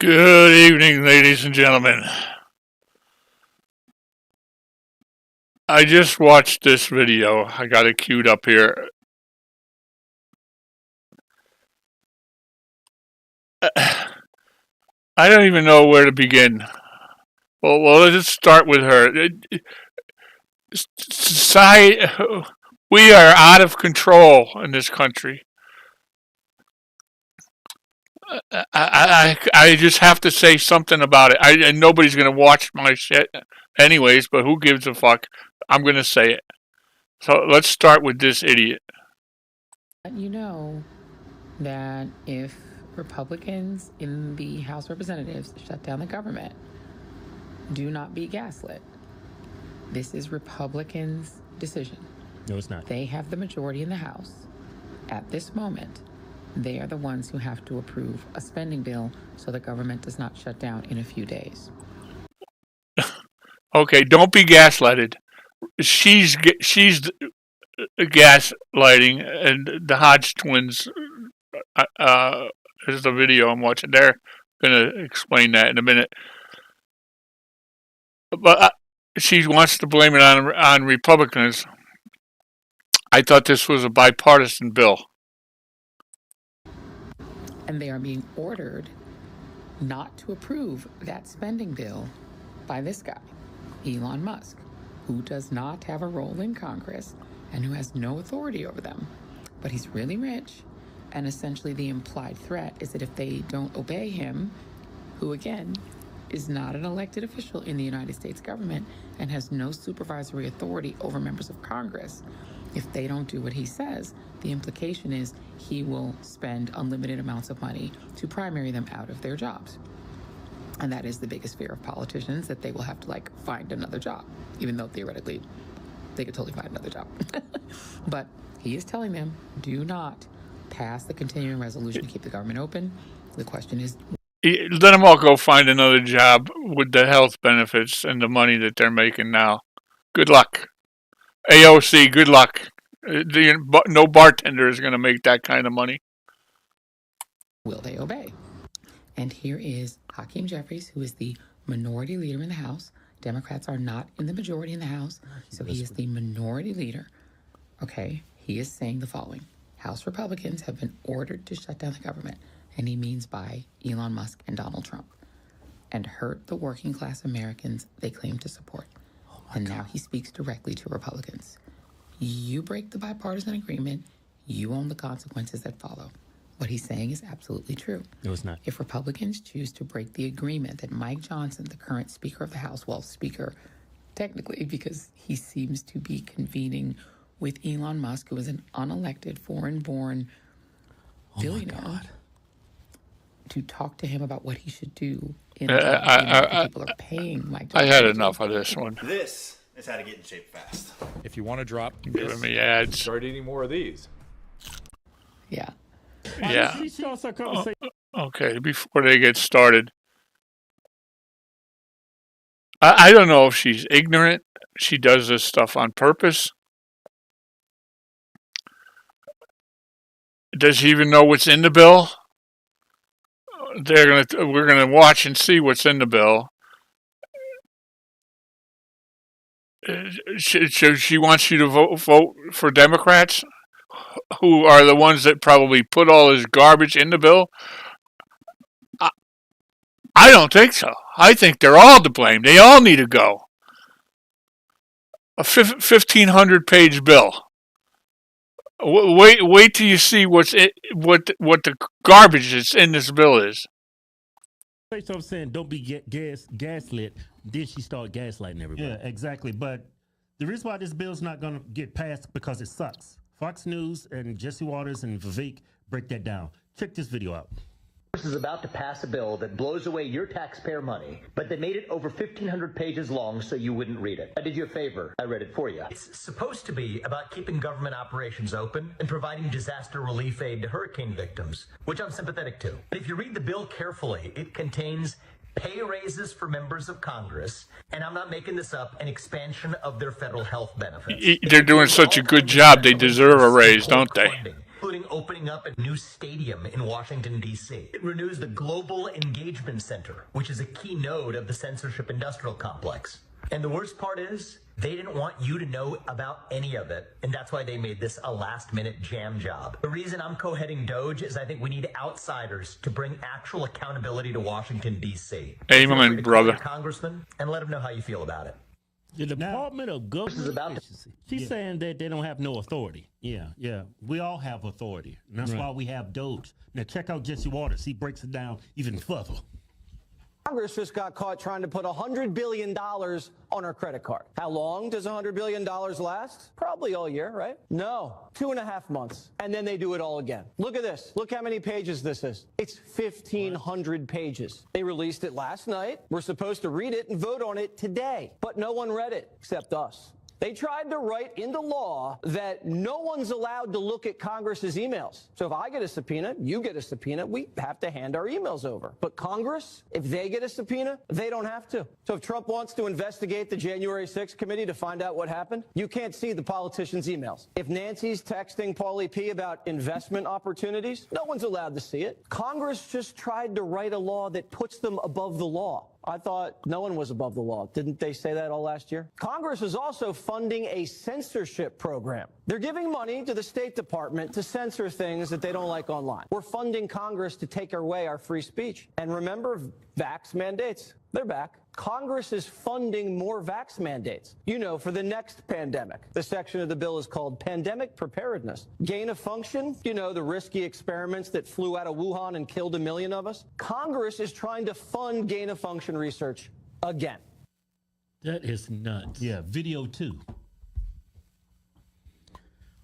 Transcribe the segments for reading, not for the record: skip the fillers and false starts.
Good evening, ladies and gentlemen. I just watched this video. I got it queued up here. I don't even know where to begin. Well, let's start with her. Society, we are out of control in this country. I just have to say something about it. And nobody's gonna watch my shit, anyways. But who gives a fuck? I'm gonna say it. So let's start with this idiot. You know that if Republicans in the House of Representatives shut down the government, do not be gaslit. This is Republicans' decision. No, it's not. They have the majority in the House. At this moment, they are the ones who have to approve a spending bill so the government does not shut down in a few days. Okay, don't be gaslighted. She's gaslighting, and the Hodge twins is the video I'm watching. They're gonna explain that in a minute. But she wants to blame it on Republicans. I thought this was a bipartisan bill. And they are being ordered not to approve that spending bill by this guy, Elon Musk, who does not have a role in Congress and who has no authority over them. But he's really rich, and essentially the implied threat is that if they don't obey him, who again is not an elected official in the United States government and has no supervisory authority over members of Congress, if they don't do what he says, the implication is he will spend unlimited amounts of money to primary them out of their jobs. And that is the biggest fear of politicians, that they will have to find another job, even though theoretically they could totally find another job. But he is telling them, do not pass the continuing resolution to keep the government open. The question is, let them all go find another job with the health benefits and the money that they're making now. Good luck. AOC, good luck. No bartender is going to make that kind of money. Will they obey? And here is Hakeem Jeffries, who is the minority leader in the House. Democrats are not in the majority in the House, so he is the minority leader. Okay, he is saying the following. House Republicans have been ordered to shut down the government, and he means by Elon Musk and Donald Trump, and hurt the working class Americans they claim to support. And now he speaks directly to Republicans. You break the bipartisan agreement, you own the consequences that follow. What he's saying is absolutely true. No, it's not. If Republicans choose to break the agreement that Mike Johnson, the current Speaker of the House, well, Speaker technically because he seems to be convening with Elon Musk, who is an unelected, foreign-born billionaire, to talk to him about what he should do. People are paying Mike Johnson. I had enough of this one. This is how to get in shape fast. If you want to drop Giving me ads. start eating more of these. Yeah. Yeah. Okay, before they get started. I don't know if she's ignorant. She does this stuff on purpose. Does she even know what's in the bill? We're gonna watch and see what's in the bill. She wants you to vote for Democrats, who are the ones that probably put all this garbage in the bill. I don't think so. I think they're all to blame. They all need to go. A 1,500-page bill. Wait till you see what the garbage that's in this bill is. So I'm saying don't be gaslit. Then she start gaslighting everybody. Yeah, exactly. But the reason why this bill's not going to get passed because it sucks. Fox News and Jesse Waters and Vivek break that down. Check this video out. Congress is about to pass a bill that blows away your taxpayer money, but they made it over 1,500 pages long so you wouldn't read it. I did you a favor. I read it for you. It's supposed to be about keeping government operations open and providing disaster relief aid to hurricane victims, which I'm sympathetic to. But if you read the bill carefully, it contains pay raises for members of Congress, and I'm not making this up, an expansion of their federal health benefits. They're doing such a good job, they deserve a raise, don't they? including opening up a new stadium in Washington, D.C. It renews the Global Engagement Center, which is a key node of the censorship industrial complex. And the worst part is, they didn't want you to know about any of it, and that's why they made this a last-minute jam job. The reason I'm co-heading DOGE is I think we need outsiders to bring actual accountability to Washington, D.C. Amen, brother. Congressman, and let them know how you feel about it. The Department of Government about to- Efficiency. She's saying that they don't have no authority. Yeah. We all have authority. And that's Right. why we have Doge. Now check out Jesse Waters. He breaks it down even further. Congress just got caught trying to put $100 billion on our credit card. How long does $100 billion last? Probably all year, right? No, 2.5 months. And then they do it all again. Look at this. Look how many pages this is. It's 1,500 pages. They released it last night. We're supposed to read it and vote on it today. But no one read it except us. They tried to write into law that no one's allowed to look at Congress's emails. So if I get a subpoena, you get a subpoena, we have to hand our emails over. But Congress, if they get a subpoena, they don't have to. So if Trump wants to investigate the January 6th committee to find out what happened, you can't see the politicians' emails. If Nancy's texting Paulie P about investment opportunities, no one's allowed to see it. Congress just tried to write a law that puts them above the law. I thought no one was above the law. Didn't they say that all last year? Congress is also funding a censorship program. They're giving money to the State Department to censor things that they don't like online. We're funding Congress to take away our free speech. And remember, vax mandates, they're back. Congress is funding more vax mandates, for the next pandemic. The section of the bill is called Pandemic Preparedness. Gain of function, the risky experiments that flew out of Wuhan and killed 1 million of us. Congress is trying to fund gain of function research again. That is nuts. Yeah, video 2.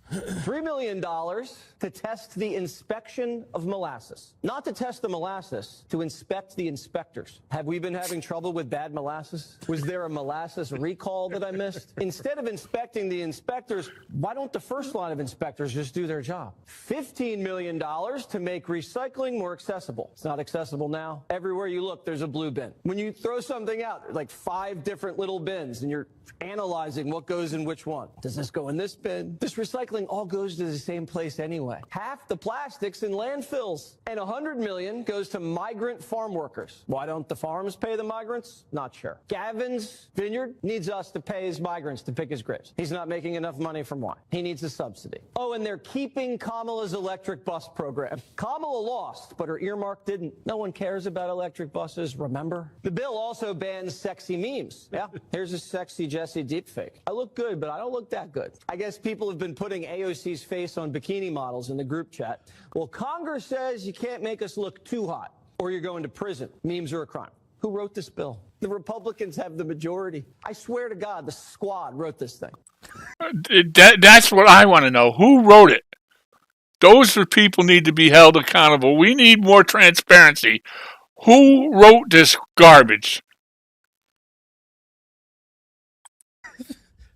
$3 million to test the inspection of molasses. Not to test the molasses, to inspect the inspectors. Have we been having trouble with bad molasses? Was there a molasses recall that I missed? Instead of inspecting the inspectors, why don't the first line of inspectors just do their job? $15 million to make recycling more accessible. It's not accessible now. Everywhere you look, there's a blue bin. When you throw something out, there's like 5 different little bins, and you're analyzing what goes in which one. Does this go in this bin? This recycling all goes to the same place anyway. Half the plastics in landfills, and $100 million goes to migrant farm workers. Why don't the farms pay the migrants? Not sure. Gavin's vineyard needs us to pay his migrants to pick his grapes. He's not making enough money from wine. He needs a subsidy. Oh, and they're keeping Kamala's electric bus program. Kamala lost, but her earmark didn't. No one cares about electric buses, remember? The bill also bans sexy memes. Yeah, here's a sexy Jesse deepfake. I look good, but I don't look that good. I guess people have been putting AOC's face on bikini models in the group chat. Well, Congress says you can't make us look too hot or you're going to prison. Memes are a crime. Who wrote this bill? The Republicans have the majority. I swear to God, the squad wrote this thing. That's what I want to know. Who wrote it? Those people need to be held accountable. We need more transparency. Who wrote this garbage?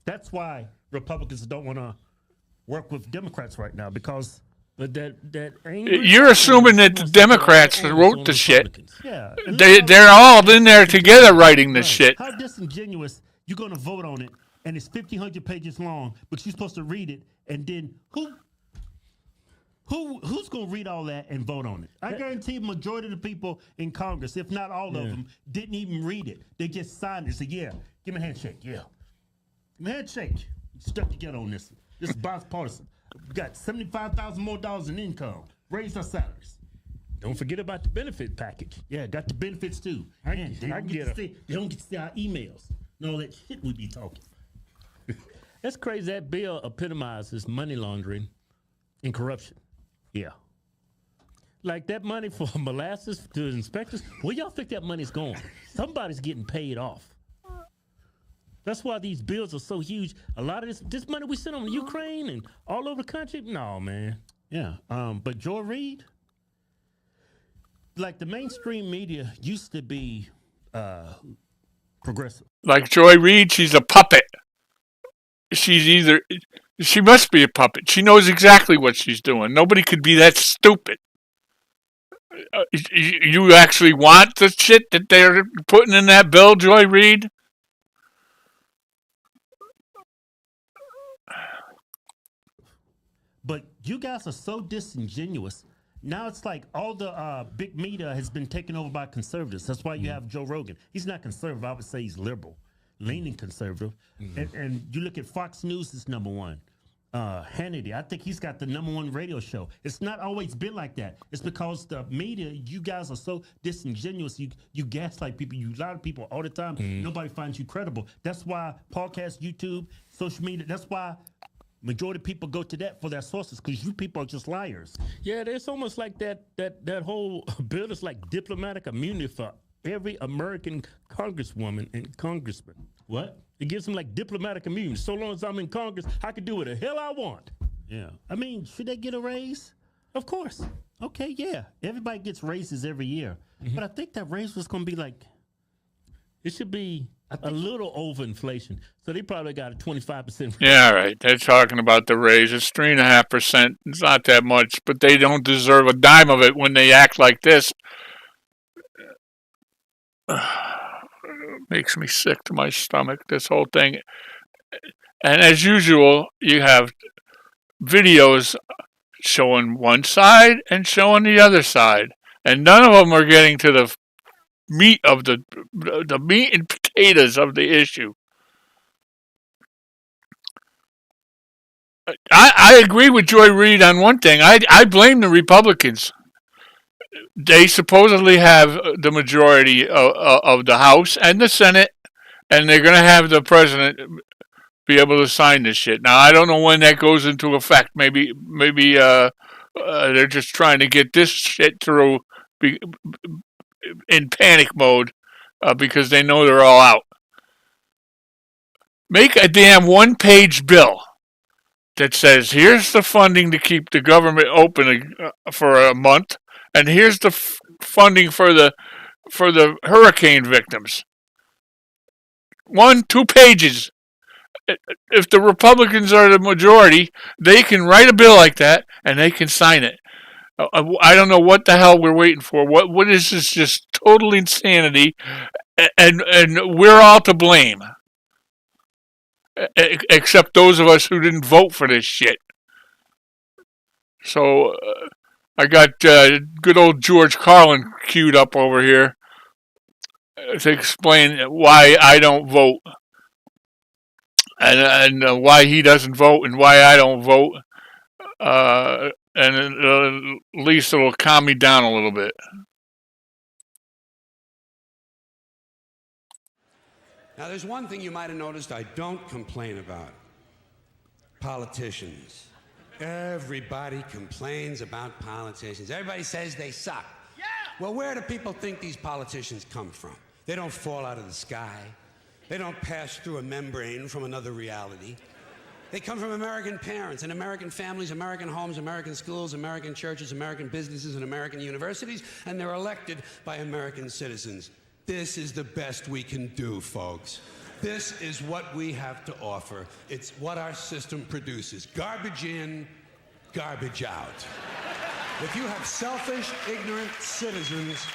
That's why Republicans don't want to work with Democrats right now, because But that ain't. You're assuming that the Democrats wrote the shit. yeah, They're all in there together writing this shit. How disingenuous! You're going to vote on it, and it's 1,500 pages long, but you're supposed to read it, and then who's going to read all that and vote on it? I guarantee the majority of the people in Congress, if not all of them, didn't even read it. They just signed it. Said, "Yeah, give me a handshake. Yeah, give me a handshake." Stuck together on this. This is bipartisan. We got $75,000 more in income. Raise our salaries. Don't forget about the benefit package. Yeah, got the benefits too. I Man, they don't get to see our emails and all that shit we be talking. That's crazy. That bill epitomizes money laundering and corruption. Yeah. Like that money for molasses to inspectors. Where y'all think that money's going? Somebody's getting paid off. That's why these bills are so huge. A lot of this money we send on Ukraine and all over the country. No, man. Yeah. But Joy Reid, like the mainstream media used to be progressive. Like Joy Reid, she's a puppet. She must be a puppet. She knows exactly what she's doing. Nobody could be that stupid. You actually want the shit that they're putting in that bill, Joy Reid? But you guys are so disingenuous. Now it's like all the big media has been taken over by conservatives. That's why you have Joe Rogan. He's not conservative. I would say he's liberal, leaning conservative. And you look at Fox News is number one. Hannity, I think he's got the number one radio show. It's not always been like that. It's because the media, you guys are so disingenuous. You gaslight people. You lie to people all the time. Nobody finds you credible. That's why podcasts, YouTube, social media, that's why majority of people go to that for their sources, because you people are just liars. Yeah, it's almost like that whole bill is like diplomatic immunity for every American congresswoman and congressman. What? It gives them like diplomatic immunity. So long as I'm in Congress, I can do what the hell I want. Yeah. I mean, should they get a raise? Of course. Okay, yeah. Everybody gets raises every year. But I think that raise was going to be like... It should be a little over inflation. So they probably got a 25% raise. Yeah, right. They're talking about the raise. It's 3.5%. It's not that much, but they don't deserve a dime of it when they act like this. Makes me sick to my stomach, this whole thing. And as usual, you have videos showing one side and showing the other side. And none of them are getting to the meat of the meat and potatoes of the issue. I agree with Joy Reid on one thing. I blame the Republicans. They supposedly have the majority of the House and the Senate, and they're going to have the president be able to sign this shit. Now, I don't know when that goes into effect. Maybe they're just trying to get this shit through in panic mode because they know they're all out. Make a damn one-page bill that says, here's the funding to keep the government open for a month, and here's the funding for the hurricane victims. 1-2 pages. If the Republicans are the majority, they can write a bill like that and they can sign it. I don't know what the hell we're waiting for. What is this? Just total insanity, and we're all to blame, except those of us who didn't vote for this shit. So I got good old George Carlin queued up over here to explain why I don't vote. And why he doesn't vote and why I don't vote. And at least it'll calm me down a little bit. Now, there's one thing you might have noticed I don't complain about. Politicians. Everybody complains about politicians. Everybody says they suck. Yeah. Well, where do people think these politicians come from? They don't fall out of the sky. They don't pass through a membrane from another reality. They come from American parents and American families, American homes, American schools, American churches, American businesses, and American universities, and they're elected by American citizens. This is the best we can do, folks. This is what we have to offer. It's what our system produces. Garbage in, garbage out. If you have selfish, ignorant citizens,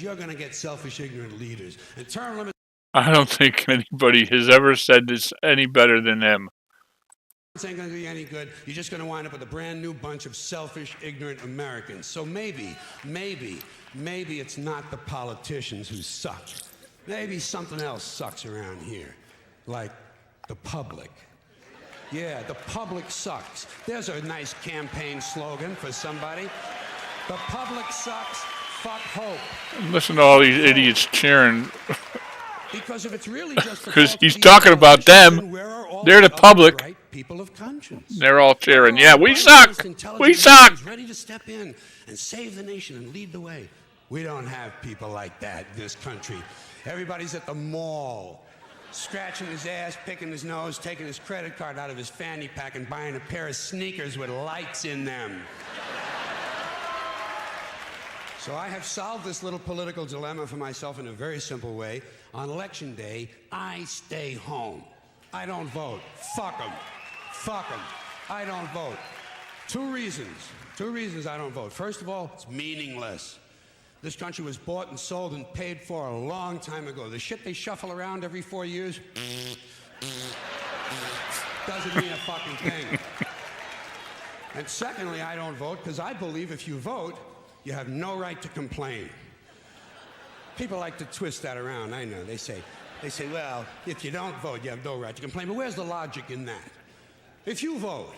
you're going to get selfish, ignorant leaders. And term limits. I don't think anybody has ever said this any better than them. This ain't going to do you any good. You're just going to wind up with a brand new bunch of selfish, ignorant Americans. So maybe it's not the politicians who suck. Maybe something else sucks around here, like the public. Yeah, the public sucks. There's a nice campaign slogan for somebody. The public sucks. Fuck hope. Listen to all these idiots cheering. Because if it's really just because he's talking about them, they're the public. Right people of conscience. They're all cheering. Yeah, we suck. We suck. Ready to step in and save the nation and lead the way. We don't have people like that in this country. Everybody's at the mall, scratching his ass, picking his nose, taking his credit card out of his fanny pack and buying a pair of sneakers with lights in them. So I have solved this little political dilemma for myself in a very simple way. On Election Day, I stay home. I don't vote. Fuck them. Fuck them. I don't vote. Two reasons I don't vote. First of all, it's meaningless. This country was bought and sold and paid for a long time ago. The shit they shuffle around every 4 years, doesn't mean a fucking thing. And secondly, I don't vote because I believe if you vote, you have no right to complain. People like to twist that around, I know. They say, well, if you don't vote, you have no right to complain. But where's the logic in that? If you vote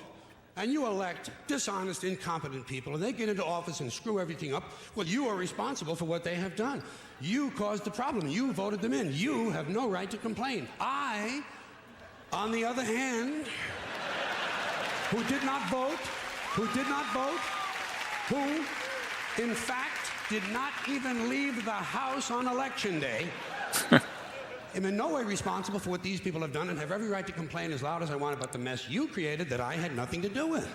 and you elect dishonest, incompetent people and they get into office and screw everything up, well, you are responsible for what they have done. You caused the problem. You voted them in. You have no right to complain. I, on the other hand, who did not vote, who, in fact, did not even leave the house on election day, am in no way responsible for what these people have done and have every right to complain as loud as I want about the mess you created that I had nothing to do with.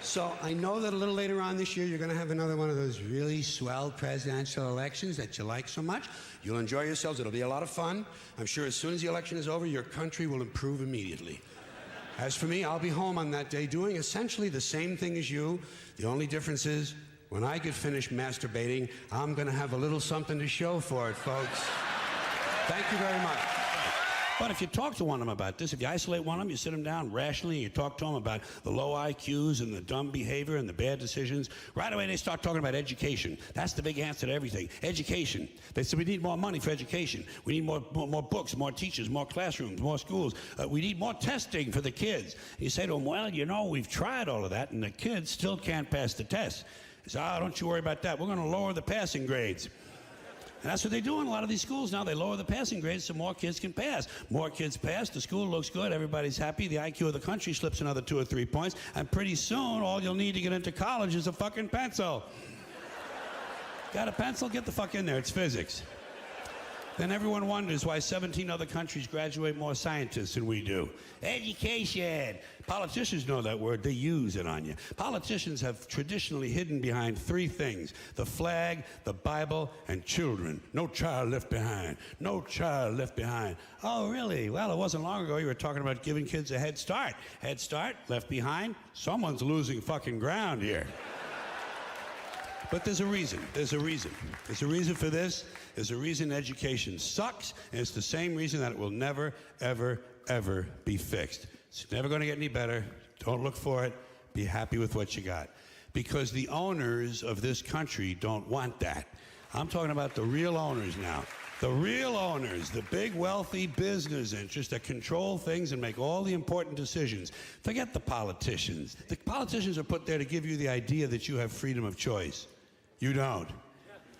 So I know that a little later on this year, you're going to have another one of those really swell presidential elections that you like so much. You'll enjoy yourselves. It'll be a lot of fun. I'm sure as soon as the election is over, your country will improve immediately. As for me, I'll be home on that day doing essentially the same thing as you. The only difference is when I get finished masturbating, I'm going to have a little something to show for it, folks. Thank you very much. But if you talk to one of them about this, if you isolate one of them, you sit them down rationally, and you talk to them about the low IQs and the dumb behavior and the bad decisions, right away they start talking about education. That's the big answer to everything. Education. They say we need more money for education. We need more books, more teachers, more classrooms, more schools. We need more testing for the kids. And you say to them, well, you know, we've tried all of that, and the kids still can't pass the test. They say, don't you worry about that. We're going to lower the passing grades. And that's what they do in a lot of these schools now. They lower the passing grades so more kids can pass. More kids pass, the school looks good, everybody's happy, the IQ of the country slips another 2 or 3 points, and pretty soon all you'll need to get into college is a fucking pencil. Got a pencil? Get the fuck in there, it's physics. Then everyone wonders why 17 other countries graduate more scientists than we do. Education. Politicians know that word. They use it on you. Politicians have traditionally hidden behind 3 things: the flag, the Bible, and children. No child left behind. No child left behind. Oh, really? Well, it wasn't long ago you were talking about giving kids a head start. Head start, left behind. Someone's losing fucking ground here. But there's a reason. There's a reason. There's a reason for this. There's a reason education sucks, and it's the same reason that it will never, ever, ever be fixed. It's never going to get any better. Don't look for it. Be happy with what you got. Because the owners of this country don't want that. I'm talking about the real owners now. The real owners, the big wealthy business interests that control things and make all the important decisions. Forget the politicians. The politicians are put there to give you the idea that you have freedom of choice. You don't.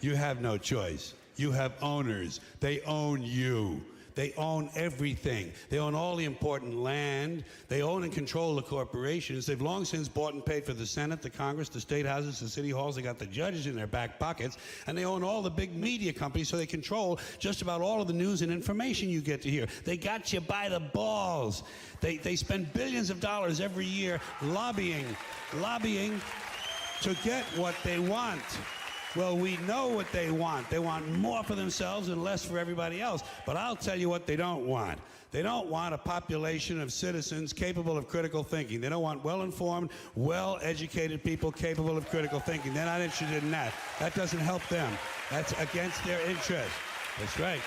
You have no choice. You have owners. They own you. They own everything. They own all the important land. They own and control the corporations. They've long since bought and paid for the Senate, the Congress, the state houses, the city halls. They got the judges in their back pockets. And they own all the big media companies, so they control just about all of the news and information you get to hear. They got you by the balls. They spend billions of dollars every year lobbying to get what they want. Well, we know what they want. They want more for themselves and less for everybody else. But I'll tell you what they don't want. They don't want a population of citizens capable of critical thinking. They don't want well-informed, well-educated people capable of critical thinking. They're not interested in that. That doesn't help them. That's against their interest. That's right.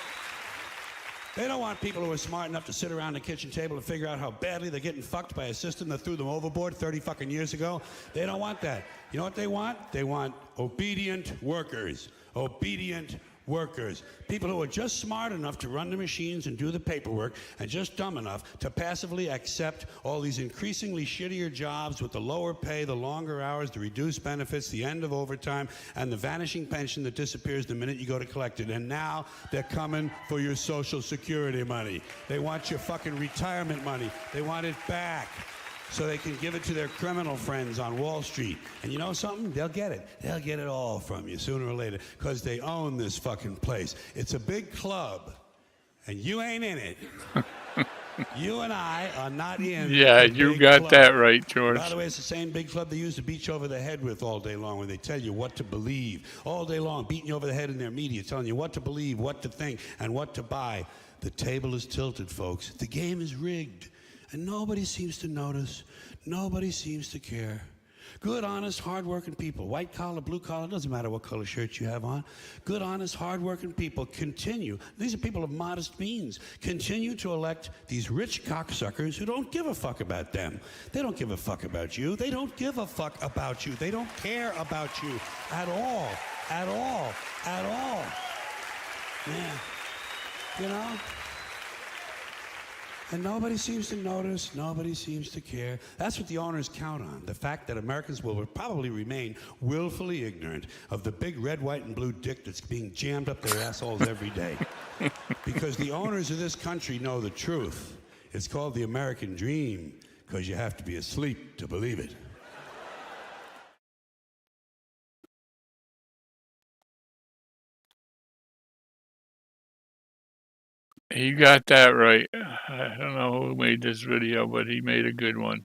They don't want people who are smart enough to sit around the kitchen table and figure out how badly they're getting fucked by a system that threw them overboard 30 fucking years ago. They don't want that. You know what they want? They want obedient workers. Obedient workers. People who are just smart enough to run the machines and do the paperwork and just dumb enough to passively accept all these increasingly shittier jobs with the lower pay, the longer hours, the reduced benefits, the end of overtime, and the vanishing pension that disappears the minute you go to collect it. And now they're coming for your Social Security money. They want your fucking retirement money. They want it back, so they can give it to their criminal friends on Wall Street. And you know something? They'll get it. They'll get it all from you sooner or later, because they own this fucking place. It's a big club, and you ain't in it. You and I are not in. Yeah, you got club. that right, George. By the way, it's the same big club they use to beat you over the head with all day long when they tell you what to believe. All day long, beating you over the head in their media, telling you what to believe, what to think, and what to buy. The table is tilted, folks. The game is rigged. And nobody seems to notice. Nobody seems to care. Good, honest, hardworking people. White collar, blue collar, doesn't matter what color shirt you have on. Good, honest, hardworking people continue. These are people of modest means. Continue to elect these rich cocksuckers who don't give a fuck about them. They don't give a fuck about you. They don't give a fuck about you. They don't care about you at all. At all. At all. Yeah. You know? And nobody seems to notice, nobody seems to care. That's what the owners count on, the fact that Americans will probably remain willfully ignorant of the big red, white, and blue dick that's being jammed up their assholes every day. Because the owners of this country know the truth. It's called the American dream, because you have to be asleep to believe it. He got that right. I don't know who made this video, but he made a good one.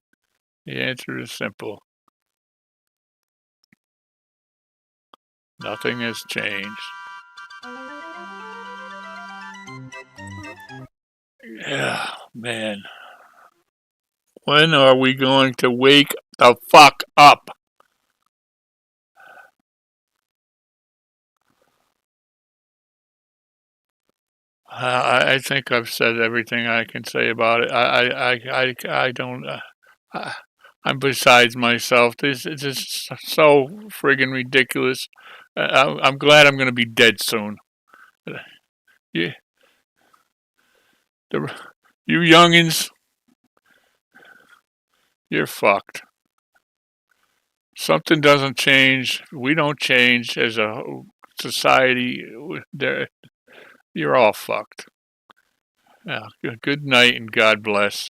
The answer is simple. Nothing has changed. Yeah, man. When are we going to wake the fuck up? I think I've said everything I can say about it. I don't. I'm besides myself. This is so friggin' ridiculous. I'm glad I'm going to be dead soon. Yeah, you youngins, you're fucked. Something doesn't change. We don't change as a society. You're all fucked. Yeah, good night and God bless.